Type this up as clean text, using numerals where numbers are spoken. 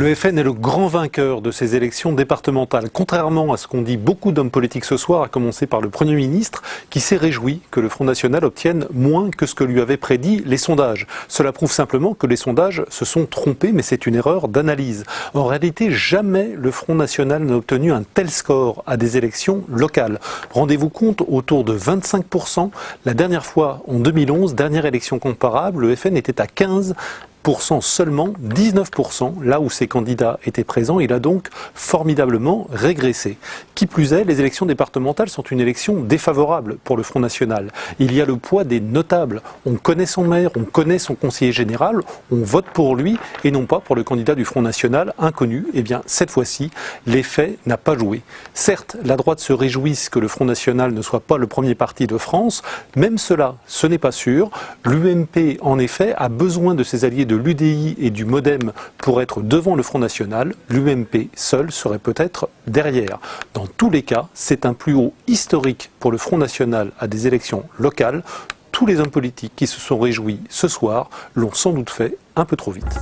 Le FN est le grand vainqueur de ces élections départementales, contrairement à ce qu'ont dit beaucoup d'hommes politiques ce soir, à commencer par le Premier ministre, qui s'est réjoui que le Front National obtienne moins que ce que lui avaient prédit les sondages. Cela prouve simplement que les sondages se sont trompés, mais c'est une erreur d'analyse. En réalité, jamais le Front National n'a obtenu un tel score à des élections locales. Rendez-vous compte, autour de 25%. La dernière fois, en 2011, dernière élection comparable, le FN était à 15%. Seulement 19%, là où ses candidats étaient présents. Il a donc formidablement régressé. Qui plus est, les élections départementales sont une élection défavorable pour le Front National. Il y a le poids des notables. On connaît son maire, on connaît son conseiller général, on vote pour lui et non pas pour le candidat du Front National inconnu. Eh bien, cette fois-ci, l'effet n'a pas joué. Certes, la droite se réjouisse que le Front National ne soit pas le premier parti de France. Même cela, ce n'est pas sûr. L'UMP, en effet, a besoin de ses alliés de l'UDI et du MoDem pour être devant le Front National. L'UMP seul serait peut-être derrière. Dans tous les cas, c'est un plus haut historique pour le Front National à des élections locales. Tous les hommes politiques qui se sont réjouis ce soir l'ont sans doute fait un peu trop vite.